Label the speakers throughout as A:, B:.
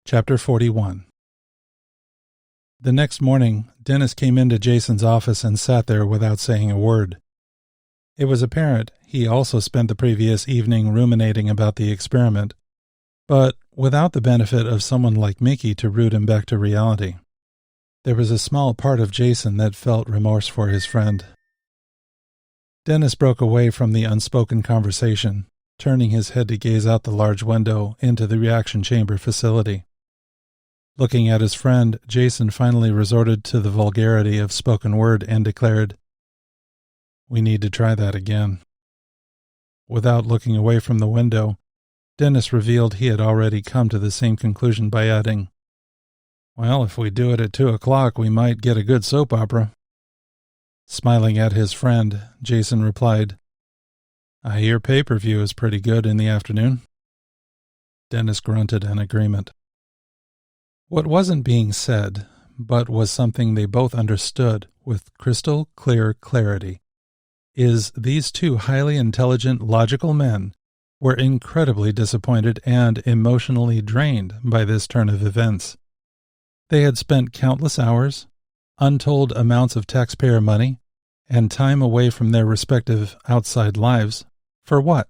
A: Chapter 41. The next morning, Dennis came into Jason's office and sat there without saying a word. It was apparent he also spent the previous evening ruminating about the experiment, but without the benefit of someone like Mickey to root him back to reality. There was a small part of Jason that felt remorse for his friend. Dennis broke away from the unspoken conversation, turning his head to gaze out the large window into the reaction chamber facility. Looking at his friend, Jason finally resorted to the vulgarity of spoken word and declared, "We need to try that again." Without looking away from the window, Dennis revealed he had already come to the same conclusion by adding, "Well, if we do it at 2 o'clock, we might get a good soap opera." Smiling at his friend, Jason replied, "I hear pay-per-view is pretty good in the afternoon." Dennis grunted an agreement. What wasn't being said, but was something they both understood with crystal clear clarity, is these two highly intelligent, logical men were incredibly disappointed and emotionally drained by this turn of events. They had spent countless hours, untold amounts of taxpayer money, and time away from their respective outside lives. For what?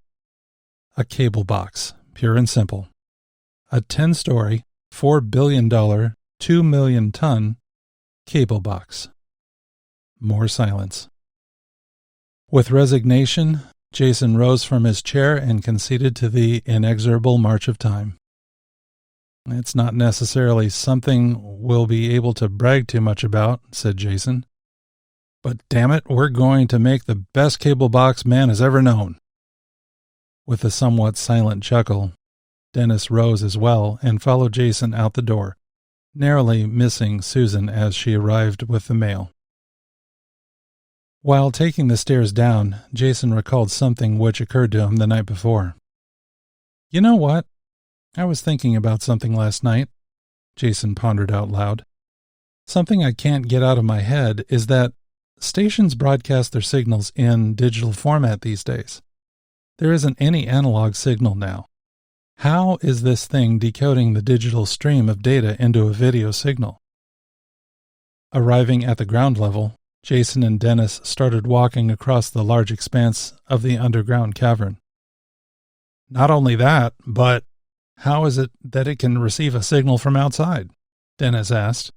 A: A cable box, pure and simple. A 10-story, $4 billion, 2 million ton cable box. More silence. With resignation, Jason rose from his chair and conceded to the inexorable march of time. "It's not necessarily something we'll be able to brag too much about," said Jason. "But damn it, we're going to make the best cable box man has ever known." With a somewhat silent chuckle, Dennis rose as well and followed Jason out the door, narrowly missing Susan as she arrived with the mail. While taking the stairs down, Jason recalled something which occurred to him the night before. "You know what? I was thinking about something last night," Jason pondered out loud. "Something I can't get out of my head is that stations broadcast their signals in digital format these days. There isn't any analog signal now. How is this thing decoding the digital stream of data into a video signal?" Arriving at the ground level, Jason and Dennis started walking across the large expanse of the underground cavern. "Not only that, but how is it that it can receive a signal from outside?" Dennis asked.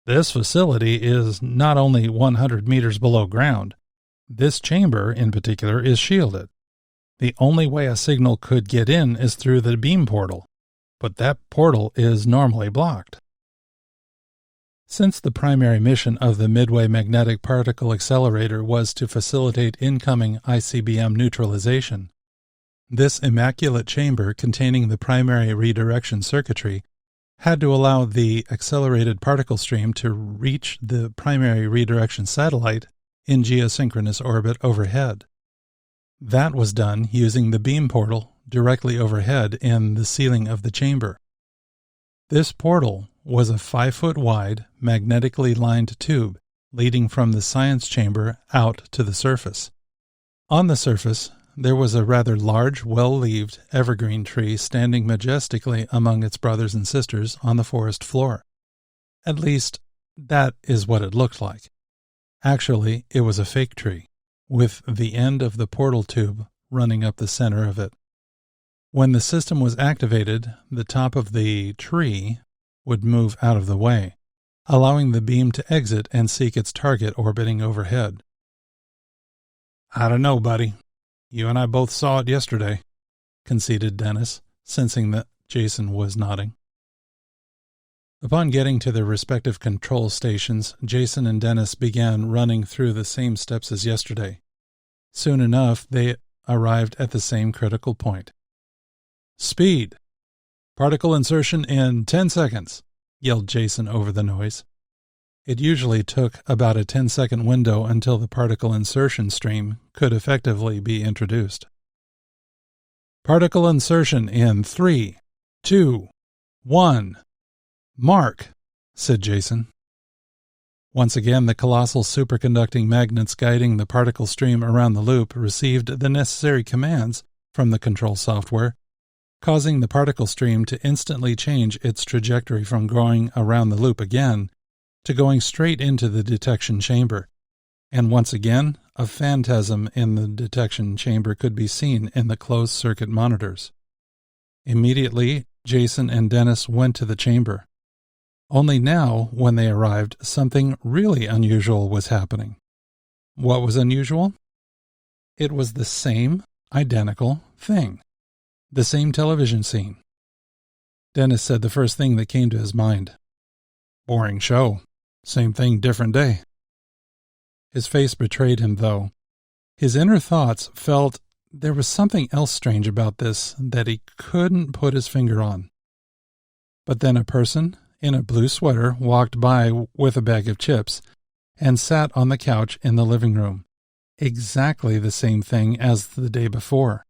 A: "This facility is not only 100 meters below ground. This chamber, in particular, is shielded. The only way a signal could get in is through the beam portal, but that portal is normally blocked." Since the primary mission of the Midway Magnetic Particle Accelerator was to facilitate incoming ICBM neutralization, this immaculate chamber containing the primary redirection circuitry had to allow the accelerated particle stream to reach the primary redirection satellite in geosynchronous orbit overhead. That was done using the beam portal directly overhead in the ceiling of the chamber. This portal was a 5-foot wide, magnetically lined tube leading from the science chamber out to the surface. On the surface, there was a rather large, well-leaved evergreen tree standing majestically among its brothers and sisters on the forest floor. At least, that is what it looked like. Actually, it was a fake tree, with the end of the portal tube running up the center of it. When the system was activated, the top of the tree would move out of the way, allowing the beam to exit and seek its target orbiting overhead. "I don't know, buddy. You and I both saw it yesterday," conceded Dennis, sensing that Jason was nodding. Upon getting to their respective control stations, Jason and Dennis began running through the same steps as yesterday. Soon enough, they arrived at the same critical point. "Speed! Particle insertion in 10 seconds, yelled Jason over the noise. It usually took about a 10-second window until the particle insertion stream could effectively be introduced. "Particle insertion in 3, 2, 1. Mark," said Jason. Once again, the colossal superconducting magnets guiding the particle stream around the loop received the necessary commands from the control software, causing the particle stream to instantly change its trajectory from going around the loop again to going straight into the detection chamber. And once again, a phantasm in the detection chamber could be seen in the closed-circuit monitors. Immediately, Jason and Dennis went to the chamber. Only now, when they arrived, something really unusual was happening. What was unusual? It was the same, identical thing. The same television scene. Dennis said the first thing that came to his mind. Boring show. Same thing, different day. His face betrayed him, though. His inner thoughts felt there was something else strange about this that he couldn't put his finger on. But then a person in a blue sweater walked by with a bag of chips and sat on the couch in the living room. Exactly the same thing as the day before.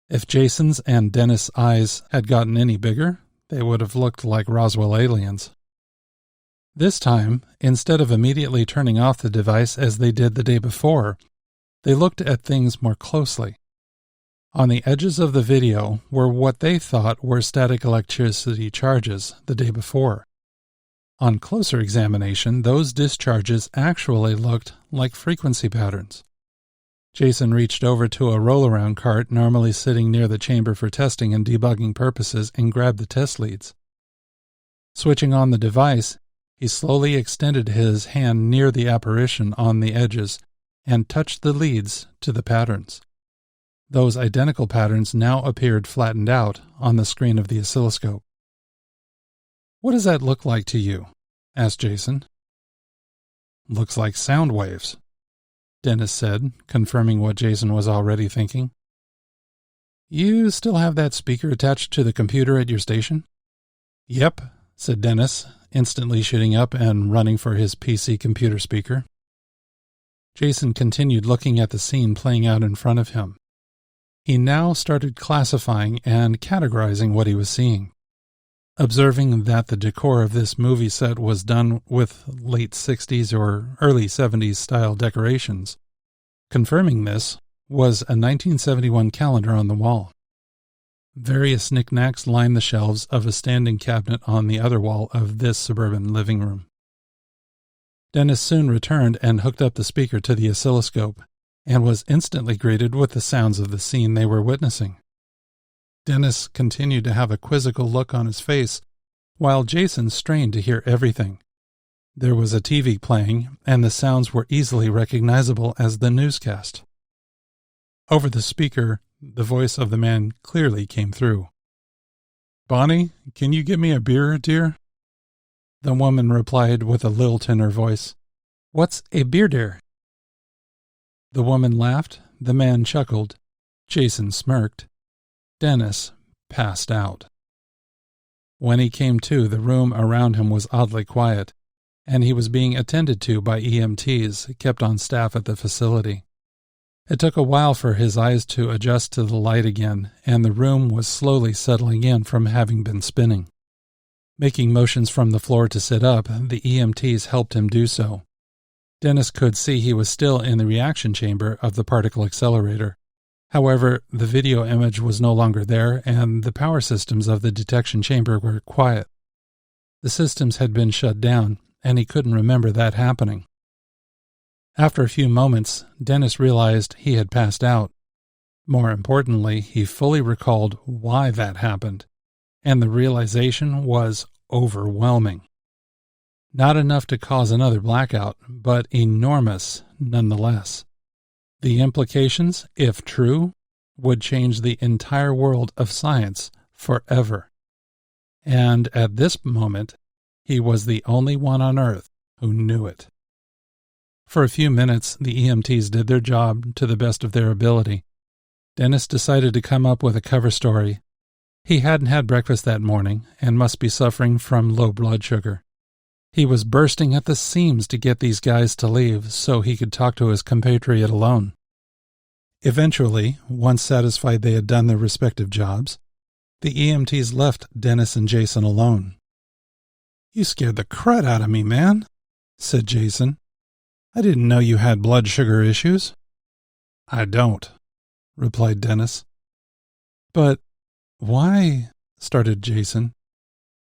A: If Jason's and Dennis' eyes had gotten any bigger, they would have looked like Roswell aliens. This time, instead of immediately turning off the device as they did the day before, they looked at things more closely. On the edges of the video were what they thought were static electricity charges the day before. On closer examination, those discharges actually looked like frequency patterns. Jason reached over to a roll-around cart normally sitting near the chamber for testing and debugging purposes and grabbed the test leads. Switching on the device, he slowly extended his hand near the apparition on the edges and touched the leads to the patterns. Those identical patterns now appeared flattened out on the screen of the oscilloscope. "What does that look like to you?" asked Jason. "Looks like sound waves," Dennis said, confirming what Jason was already thinking. "You still have that speaker attached to the computer at your station?" "Yep," said Dennis, instantly shooting up and running for his PC computer speaker. Jason continued looking at the scene playing out in front of him. He now started classifying and categorizing what he was seeing. Observing that the decor of this movie set was done with late 60s or early 70s style decorations. Confirming this was a 1971 calendar on the wall. Various knickknacks lined the shelves of a standing cabinet on the other wall of this suburban living room. Dennis soon returned and hooked up the speaker to the oscilloscope, and was instantly greeted with the sounds of the scene they were witnessing. Dennis continued to have a quizzical look on his face, while Jason strained to hear everything. There was a TV playing, and the sounds were easily recognizable as the newscast. Over the speaker, the voice of the man clearly came through. "Bonnie, can you get me a beer, dear?" The woman replied with a lilt in her voice. "What's a beer, dear?" The woman laughed, the man chuckled, Jason smirked. Dennis passed out. When he came to, the room around him was oddly quiet, and he was being attended to by EMTs kept on staff at the facility. It took a while for his eyes to adjust to the light again, and the room was slowly settling in from having been spinning. Making motions from the floor to sit up, the EMTs helped him do so. Dennis could see he was still in the reaction chamber of the particle accelerator. However, the video image was no longer there, and the power systems of the detection chamber were quiet. The systems had been shut down, and he couldn't remember that happening. After a few moments, Dennis realized he had passed out. More importantly, he fully recalled why that happened, and the realization was overwhelming. Not enough to cause another blackout, but enormous nonetheless. The implications, if true, would change the entire world of science forever. And at this moment, he was the only one on Earth who knew it. For a few minutes, the EMTs did their job to the best of their ability. Dennis decided to come up with a cover story. He hadn't had breakfast that morning and must be suffering from low blood sugar. He was bursting at the seams to get these guys to leave so he could talk to his compatriot alone. Eventually, once satisfied they had done their respective jobs, the EMTs left Dennis and Jason alone. "You scared the crud out of me, man," said Jason. "I didn't know you had blood sugar issues." "I don't," replied Dennis. "But Why? Started Jason.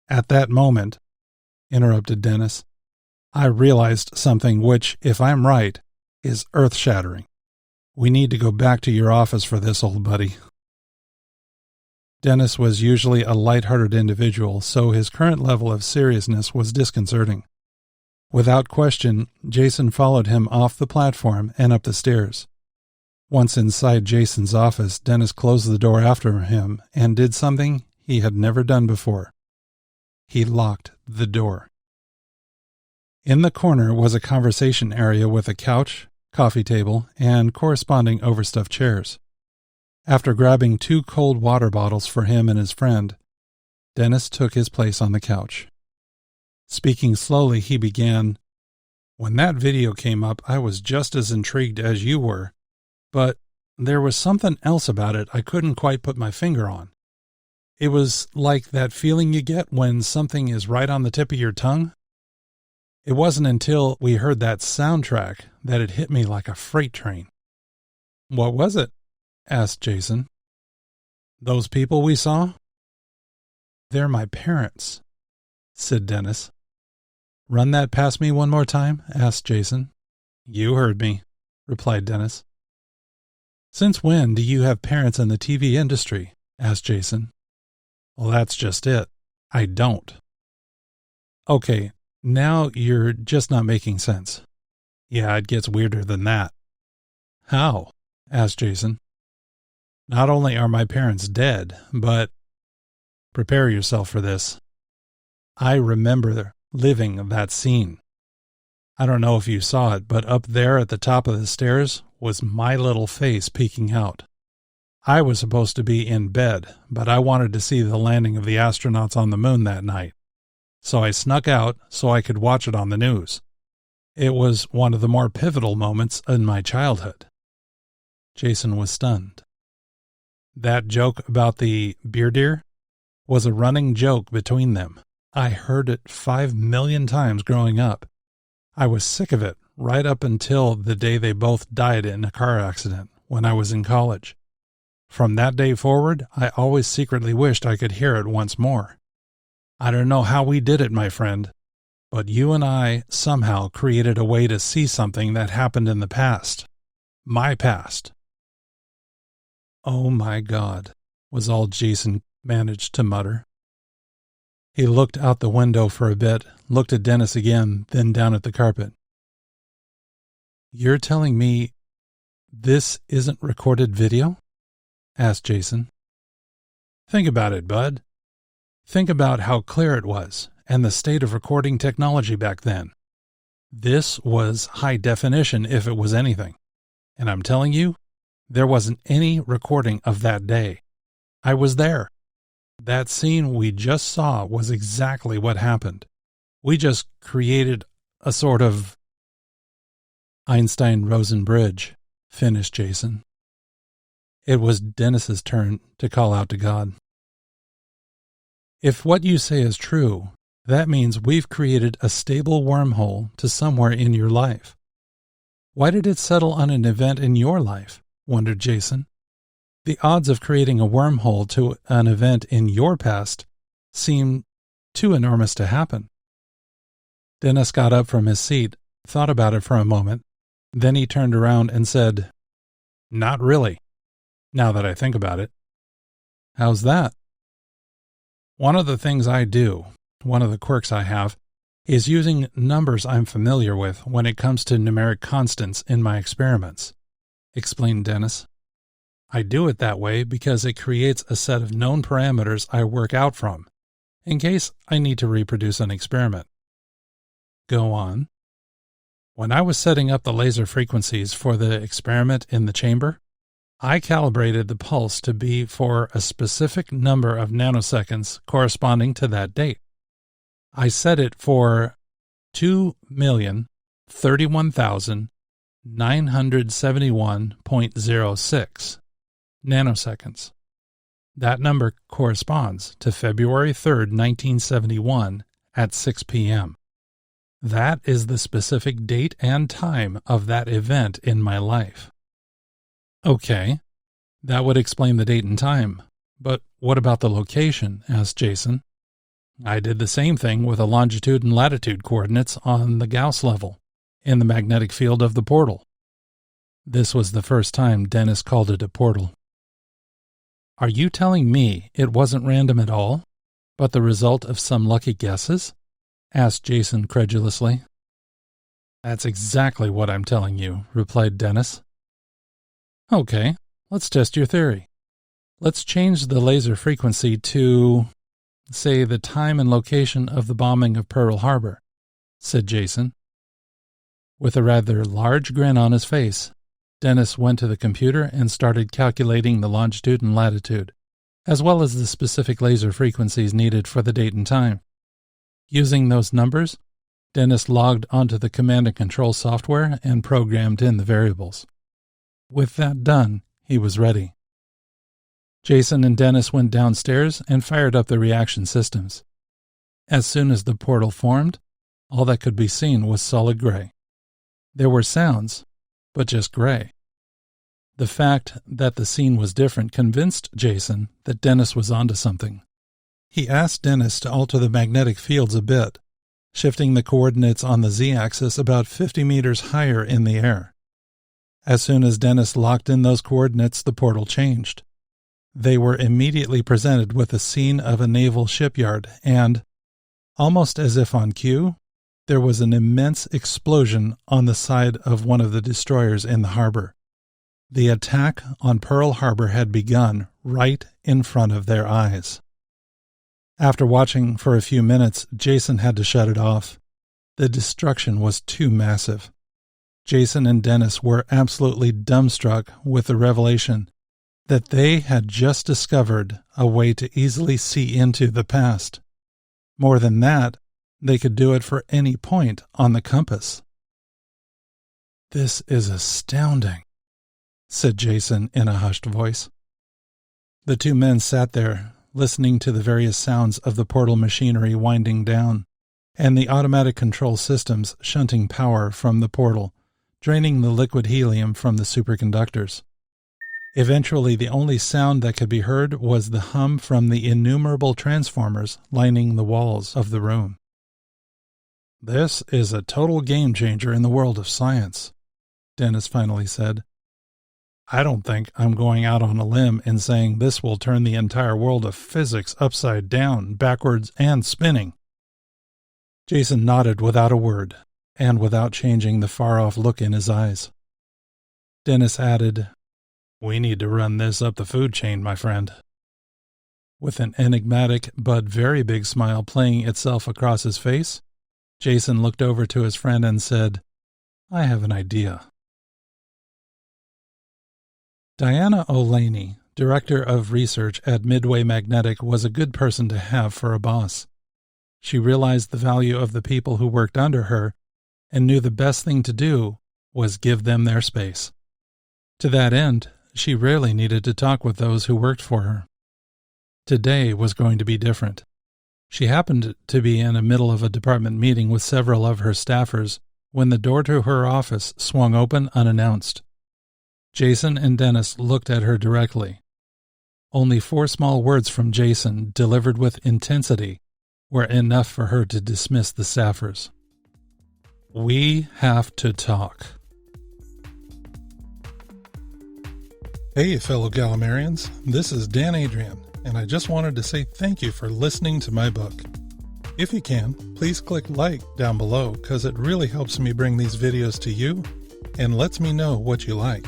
A: At that moment, interrupted Dennis, I realized something which, if I'm right, is earth-shattering. We need to go back to your office for this, old buddy. Dennis was usually a light-hearted individual, so his current level of seriousness was disconcerting. Without question, Jason followed him off the platform and up the stairs. Once inside Jason's office, Dennis closed the door after him and did something he had never done before. He locked the door. In the corner was a conversation area with a couch, coffee table, and corresponding overstuffed chairs. After grabbing 2 cold water bottles for him and his friend, Dennis took his place on the couch. Speaking slowly, he began, "When that video came up, I was just as intrigued as you were, but there was something else about it I couldn't quite put my finger on. It was like that feeling you get when something is right on the tip of your tongue. It wasn't until we heard that soundtrack that it hit me like a freight train." "What was it?" asked Jason. "Those people we saw?" "They're my parents," said Dennis. "Run that past me one more time?" asked Jason. "You heard me," replied Dennis. "Since when do you have parents in the TV industry?" asked Jason. "Well, that's just it. I don't." "Okay, now you're just not making sense." "Yeah, it gets weirder than that." "How?" asked Jason. "Not only are my parents dead, but prepare yourself for this. I remember living that scene. I don't know if you saw it, but up there at the top of the stairs was my little face peeking out. I was supposed to be in bed, but I wanted to see the landing of the astronauts on the moon that night. So I snuck out so I could watch it on the news. It was one of the more pivotal moments in my childhood." Jason was stunned. "That joke about the beer deer was a running joke between them. I heard it 5 million times growing up. I was sick of it right up until the day they both died in a car accident when I was in college. From that day forward, I always secretly wished I could hear it once more. I don't know how we did it, my friend, but you and I somehow created a way to see something that happened in the past. My past." "Oh my God," was all Jason managed to mutter. He looked out the window for a bit, looked at Dennis again, then down at the carpet. "You're telling me this isn't recorded video?" asked Jason. "Think about it, bud. Think about how clear it was, and the state of recording technology back then. This was high definition if it was anything. And I'm telling you, there wasn't any recording of that day. I was there. That scene we just saw was exactly what happened. We just created a sort of Einstein-Rosen bridge," finished Jason. It was Dennis's turn to call out to God. "If what you say is true, that means we've created a stable wormhole to somewhere in your life. Why did it settle on an event in your life?" wondered Jason. "The odds of creating a wormhole to an event in your past seem too enormous to happen." Dennis got up from his seat, thought about it for a moment, then he turned around and said, "Not really, now that I think about it." "How's that?" "One of the things I do, one of the quirks I have, is using numbers I'm familiar with when it comes to numeric constants in my experiments," explained Dennis. "I do it that way because it creates a set of known parameters I work out from, in case I need to reproduce an experiment." "Go on." "When I was setting up the laser frequencies for the experiment in the chamber, I calibrated the pulse to be for a specific number of nanoseconds corresponding to that date. I set it for 2,031,971.06 nanoseconds. That number corresponds to February 3rd, 1971 at 6 p.m. That is the specific date and time of that event in my life." "Okay, that would explain the date and time, but What about the location? Asked Jason. I did the same thing with the longitude and latitude coordinates on the Gauss level in the magnetic field of the portal. This was the first time Dennis called it a portal. Are you telling me it wasn't random at all, but the result of some lucky guesses? Asked Jason credulously. That's exactly what I'm telling you, replied Dennis. Okay, let's test your theory. Let's change the laser frequency to, say, the time and location of the bombing of Pearl Harbor, said Jason. With a rather large grin on his face, Dennis went to the computer and started calculating the longitude and latitude, as well as the specific laser frequencies needed for the date and time. Using those numbers, Dennis logged onto the command and control software and programmed in the variables. With that done, he was ready. Jason and Dennis went downstairs and fired up the reaction systems. As soon as the portal formed, all that could be seen was solid gray. There were sounds, but just gray. The fact that the scene was different convinced Jason that Dennis was onto something. He asked Dennis to alter the magnetic fields a bit, shifting the coordinates on the z-axis about 50 meters higher in the air. As soon as Dennis locked in those coordinates, the portal changed. They were immediately presented with a scene of a naval shipyard, and, almost as if on cue, there was an immense explosion on the side of one of the destroyers in the harbor. The attack on Pearl Harbor had begun right in front of their eyes. After watching for a few minutes, Jason had to shut it off. The destruction was too massive. Jason and Dennis were absolutely dumbstruck with the revelation that they had just discovered a way to easily see into the past. More than that, they could do it for any point on the compass. This is astounding, said Jason in a hushed voice. The two men sat there, listening to the various sounds of the portal machinery winding down, and the automatic control systems shunting power from the portal, draining the liquid helium from the superconductors. Eventually, the only sound that could be heard was the hum from the innumerable transformers lining the walls of the room. This is a total game changer in the world of science, Dennis finally said. I don't think I'm going out on a limb and saying this will turn the entire world of physics upside down, backwards, and spinning. Jason nodded without a word, and without changing the far-off look in his eyes. Dennis added, We need to run this up the food chain, my friend. With an enigmatic but very big smile playing itself across his face, Jason looked over to his friend and said, I have an idea. Diana Olaney, Director of Research at Midway Magnetic, was a good person to have for a boss. She realized the value of the people who worked under her and knew the best thing to do was give them their space. To that end, she rarely needed to talk with those who worked for her. Today was going to be different. She happened to be in the middle of a department meeting with several of her staffers when the door to her office swung open unannounced. Jason and Dennis looked at her directly. Only 4 small words from Jason, delivered with intensity, were enough for her to dismiss the staffers. We have to talk. Hey, fellow Galimarians, this is Dan Adrian, and I just wanted to say thank you for listening to my book. If you can, please click like down below because it really helps me bring these videos to you and lets me know what you like.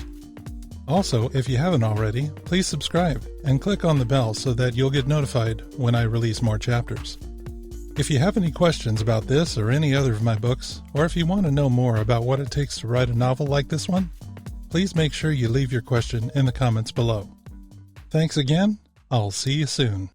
A: Also, if you haven't already, please subscribe and click on the bell so that you'll get notified when I release more chapters. If you have any questions about this or any other of my books, or if you want to know more about what it takes to write a novel like this one, please make sure you leave your question in the comments below. Thanks again. I'll see you soon.